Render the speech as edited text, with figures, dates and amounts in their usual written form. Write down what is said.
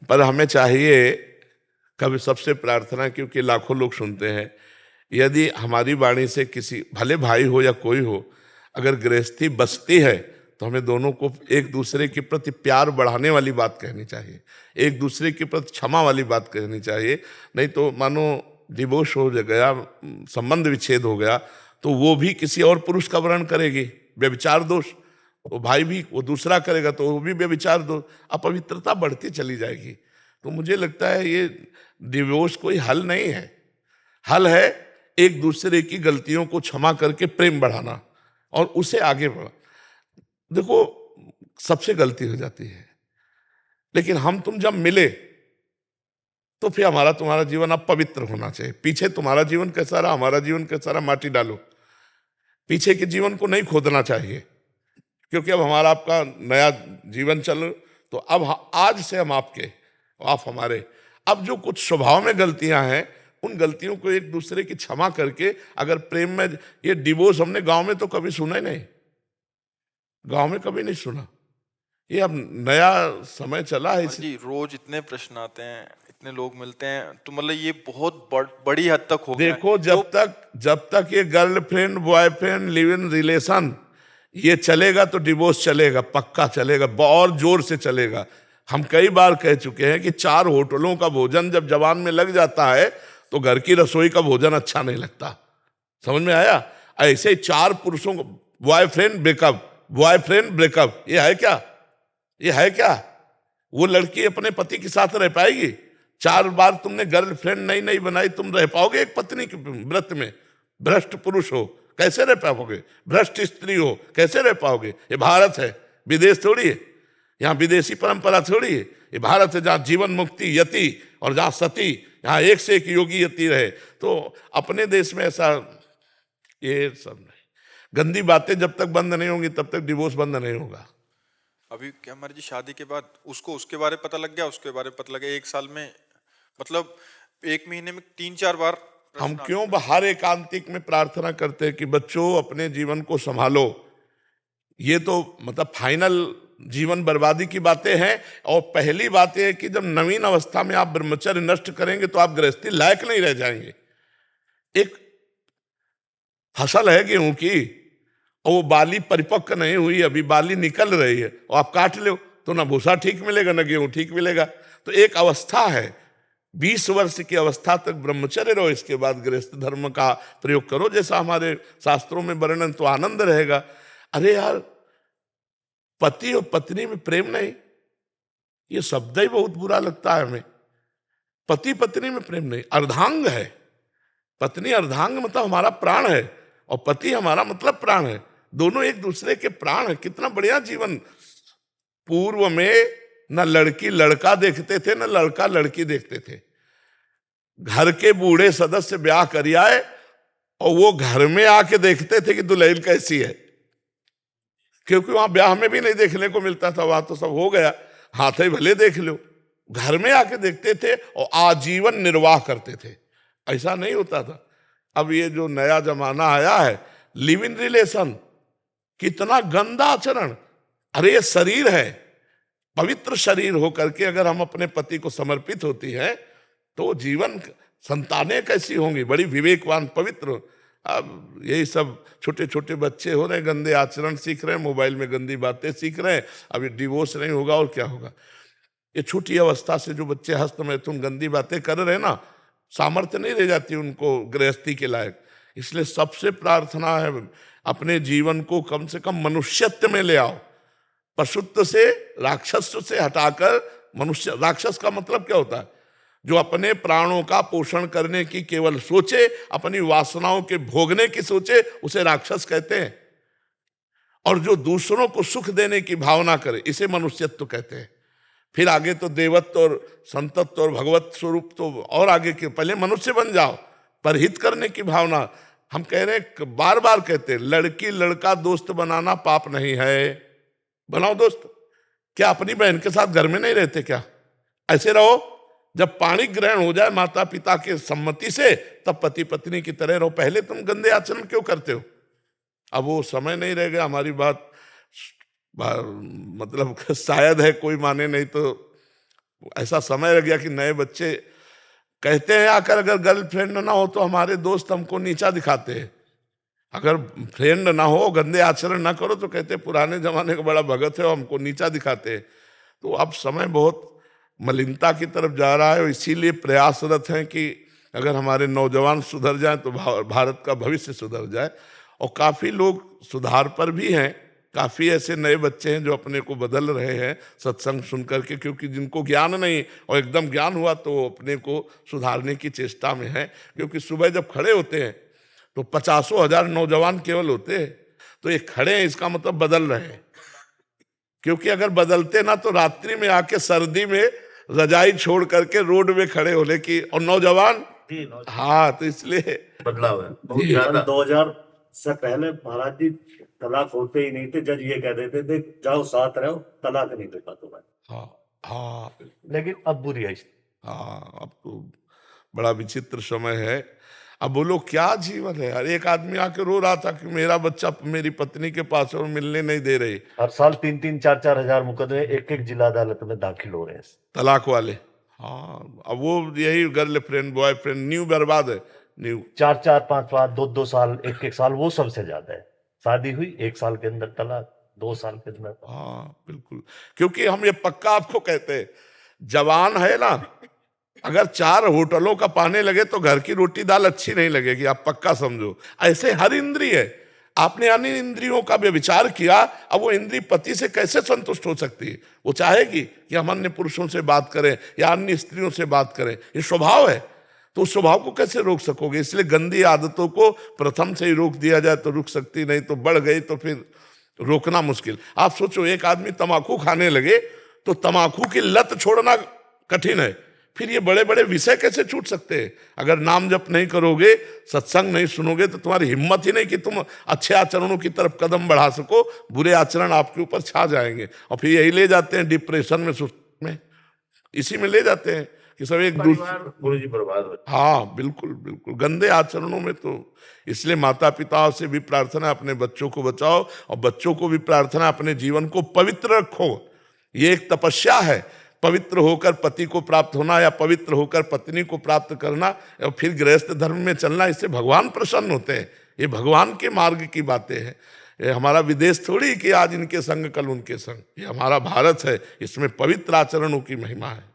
पर हमें चाहिए कभी सबसे प्रार्थना, क्योंकि लाखों लोग सुनते हैं, यदि हमारी वाणी से किसी भले भाई हो या कोई हो अगर गृहस्थी बसती है तो हमें दोनों को एक दूसरे के प्रति प्यार बढ़ाने वाली बात कहनी चाहिए, एक दूसरे के प्रति क्षमा वाली बात कहनी चाहिए। नहीं तो मानो डिवोर्स हो गया, संबंध विच्छेद हो गया, तो वो भी किसी और पुरुष का वर्ण करेगी, व्यभिचार दोष, वो भाई भी वो दूसरा करेगा तो वो भी व्यभिचार दोष, अपवित्रता बढ़ती चली जाएगी। तो मुझे लगता है ये डिवोर्स कोई हल नहीं है। हल है एक दूसरे की गलतियों को क्षमा करके प्रेम बढ़ाना और उसे आगे बढ़ा। देखो, सबसे गलती हो जाती है, लेकिन हम तुम जब मिले तो फिर हमारा तुम्हारा जीवन अब पवित्र होना चाहिए। पीछे तुम्हारा जीवन कैसा रहा, हमारा जीवन कैसा रहा, माटी डालो, पीछे के जीवन को नहीं खोदना चाहिए, क्योंकि अब हमारा आपका नया जीवन चल, तो अब आज से हम आपके, आप हमारे। अब जो कुछ स्वभाव में गलतियां हैं उन गलतियों को एक दूसरे की क्षमा करके अगर प्रेम में, ये डिवोर्स हमने गांव में तो कभी सुना ही नहीं, गांव में कभी नहीं सुना। ये अब नया समय चला है जी, रोज इतने प्रश्न आते हैं, इतने लोग मिलते हैं, तो मतलब ये बहुत बड़ी हद तक हो गया। देखो, जब तक ये girlfriend boyfriend live in relation ये चलेगा तो डिवोर्स चलेगा, पक्का चलेगा, और जोर से चलेगा। हम कई बार कह चुके हैं कि 4 होटलों का भोजन जब जवान में लग जाता है तो घर की रसोई का भोजन अच्छा नहीं लगता। समझ में आया? ऐसे ही 4 पुरुषों को बॉयफ्रेंड ब्रेकअप, ये है क्या? ये है क्या? वो लड़की अपने पति के साथ रह पाएगी? 4 बार तुमने गर्लफ्रेंड नहीं बनाई, तुम रह पाओगे एक पत्नी के व्रत में? भ्रष्ट पुरुष हो कैसे रह पाओगे? भ्रष्ट स्त्री हो कैसे रह पाओगे? ये भारत है, विदेश थोड़ी है, यहाँ विदेशी परंपरा थोड़ी है। ये भारत है जहाँ जीवन मुक्ति यति और जहाँ सती, यहाँ एक से एक योगी यति रहे। तो अपने देश में ऐसा ये सब नहीं। गंदी बातें जब तक बंद नहीं होंगी तब तक डिवोर्स बंद नहीं होगा। अभी क्या हमारी जी शादी के बाद उसको उसके बारे में पता लग गया, उसके बारे में पता लगा, 1 साल में मतलब 1 महीने में 3-4 बार। हम क्यों बाहर एकांतिक में प्रार्थना करते हैं कि बच्चों अपने जीवन को संभालो? ये तो मतलब फाइनल जीवन बर्बादी की बातें हैं। और पहली बात यह है कि जब नवीन अवस्था में आप ब्रह्मचर्य नष्ट करेंगे तो आप गृहस्थी लायक नहीं रह जाएंगे। एक फसल है गेहूं की और वो बाली परिपक्व नहीं हुई, अभी बाली निकल रही है, और आप काट लो तो ना भूसा ठीक मिलेगा ना गेहूं ठीक मिलेगा। तो एक अवस्था है, 20 वर्ष की अवस्था तक ब्रह्मचर्य रहो, इसके बाद गृहस्थ धर्म का प्रयोग करो जैसा हमारे शास्त्रों में वर्णन, तो आनंद रहेगा। अरे यार, पति और पत्नी में प्रेम नहीं, ये शब्द ही बहुत बुरा लगता है हमें। पति पत्नी में प्रेम नहीं, अर्धांग है। पत्नी अर्धांग मतलब हमारा प्राण है और पति हमारा मतलब प्राण है। दोनों एक दूसरे के प्राण है। कितना बढ़िया जीवन। पूर्व में न लड़की लड़का देखते थे न लड़का लड़की देखते थे। घर के बूढ़े सदस्य ब्याह कर आए और वो घर में आके देखते थे कि दुल्हन कैसी है, क्योंकि वहां ब्याह में भी नहीं देखने को मिलता था, वहां तो सब हो गया, हाथ ही भले देख लो। घर में आके देखते थे और आजीवन निर्वाह करते थे। ऐसा नहीं होता था। अब ये जो नया जमाना आया है, लिव इन रिलेशन, कितना गंदा आचरण। अरे ये शरीर है, पवित्र शरीर होकर के अगर हम अपने पति को समर्पित होती हैं तो जीवन संतानें कैसी होंगी, बड़ी विवेकवान पवित्र। अब यही सब छोटे छोटे बच्चे हो रहे हैं, गंदे आचरण सीख रहे हैं, मोबाइल में गंदी बातें सीख रहे हैं। अब ये डिवोर्स नहीं होगा और क्या होगा? ये छोटी अवस्था से जो बच्चे हस्त में तुम गंदी बातें कर रहे हैं ना, सामर्थ्य नहीं रह जाती उनको गृहस्थी के लायक। इसलिए सबसे प्रार्थना है अपने जीवन को कम से कम मनुष्यत्व में ले आओ। पशुत्व से, राक्षस से हटाकर मनुष्य। राक्षस का मतलब क्या होता है? जो अपने प्राणों का पोषण करने की केवल सोचे, अपनी वासनाओं के भोगने की सोचे, उसे राक्षस कहते हैं। और जो दूसरों को सुख देने की भावना करे, इसे मनुष्यत्व कहते हैं। फिर आगे तो देवत्व और संतत्व और भगवत स्वरूप तो और आगे के, पहले मनुष्य बन जाओ। परहित करने की भावना, हम कह रहे हैं, बार बार कहते हैं, लड़की लड़का दोस्त बनाना पाप नहीं है। बनाओ दोस्त। क्या अपनी बहन के साथ घर में नहीं रहते क्या? ऐसे रहो। जब पाणी ग्रहण हो जाए माता पिता के सम्मति से, तब पति पत्नी की तरह रहो। पहले तुम गंदे आचरण क्यों करते हो? अब वो समय नहीं रह गया। हमारी बात मतलब शायद है कोई माने, नहीं तो ऐसा समय रह गया कि नए बच्चे कहते हैं आकर, अगर गर्लफ्रेंड ना हो तो हमारे दोस्त हमको नीचा दिखाते हैं, अगर फ्रेंड ना हो, गंदे आचरण ना करो तो कहते पुराने जमाने का बड़ा भगत है और हमको नीचा दिखाते हैं। तो अब समय बहुत मलिनता की तरफ जा रहा है और इसीलिए प्रयासरत हैं कि अगर हमारे नौजवान सुधर जाएं तो भारत का भविष्य सुधर जाए। और काफ़ी लोग सुधार पर भी हैं, काफ़ी ऐसे नए बच्चे हैं जो अपने को बदल रहे हैं सत्संग सुन करके, क्योंकि जिनको ज्ञान नहीं और एकदम ज्ञान हुआ तो अपने को सुधारने की चेष्टा में है। क्योंकि सुबह जब खड़े होते हैं तो 50,000 नौजवान केवल होते हैं, तो ये खड़े हैं इसका मतलब बदल रहे हैं। क्योंकि अगर बदलते ना तो रात्रि में आके सर्दी में रजाई छोड़ करके रोड में खड़े होने की, और नौजवान हाँ, तो इसलिए बदलाव है बहुत ज्यादा। 2000 से पहले महाराज जी तलाक होते ही नहीं थे, जज ये कह देते थे जाओ साथ रहो, तलाक नहीं देता तुम्हें। हाँ हाँ लेकिन अब बुरी है। हाँ, अब तो बड़ा विचित्र समय है। अब बोलो क्या जीवन है। हर एक आदमी आके रो रहा था कि मेरा बच्चा मेरी पत्नी के पास है और मिलने नहीं दे रही। हर साल 3-3, 4-4 हजार मुकदमे एक जिला अदालत में दाखिल हो रहे हैं तलाक वाले। हाँ, अब वो यही गर्लफ्रेंड बॉयफ्रेंड न्यू बर्बाद है। न्यू 4-4, 5-5, 2-2 साल, 1-1 साल, वो सबसे ज्यादा है। शादी हुई 1 साल के अंदर तलाक, 2 साल के अंदर। हाँ बिल्कुल, क्योंकि हम ये पक्का आपको कहते हैं, जवान है ना, अगर 4 होटलों का पाने लगे तो घर की रोटी दाल अच्छी नहीं लगेगी, आप पक्का समझो। ऐसे हर इंद्रिय है, आपने अन्य इंद्रियों का विचार किया, अब वो इंद्रिय पति से कैसे संतुष्ट हो सकती है। वो चाहेगी कि हम अन्य पुरुषों से बात करें या अन्य स्त्रियों से बात करें, ये स्वभाव है। तो उस स्वभाव को कैसे रोक सकोगे। इसलिए गंदी आदतों को प्रथम से ही रोक दिया जाए तो रुक सकती, नहीं तो बढ़ गई तो फिर रोकना मुश्किल। आप सोचो, एक आदमी तम्बाकू खाने लगे तो तम्बाकू की लत छोड़ना कठिन है, फिर ये बड़े बड़े विषय कैसे छूट सकते हैं। अगर नाम जप नहीं करोगे, सत्संग नहीं सुनोगे तो तुम्हारी हिम्मत ही नहीं कि तुम अच्छे आचरणों की तरफ कदम बढ़ा सको। बुरे आचरण आपके ऊपर छा जाएंगे और फिर यही ले जाते हैं डिप्रेशन में, सुस्त में, इसी में ले जाते हैं कि सब एक दूसरे गुरु जी बर्बाद हो। हाँ बिल्कुल बिल्कुल, गंदे आचरणों में। तो इसलिए माता पिता से भी प्रार्थना अपने बच्चों को बचाओ और बच्चों को भी प्रार्थना अपने जीवन को पवित्र रखो। ये एक तपस्या है, पवित्र होकर पति को प्राप्त होना या पवित्र होकर पत्नी को प्राप्त करना और फिर गृहस्थ धर्म में चलना। इससे भगवान प्रसन्न होते हैं। ये भगवान के मार्ग की बातें हैं। ये हमारा विदेश थोड़ी कि आज इनके संग कल उनके संग, ये हमारा भारत है, इसमें पवित्र आचरणों की महिमा है।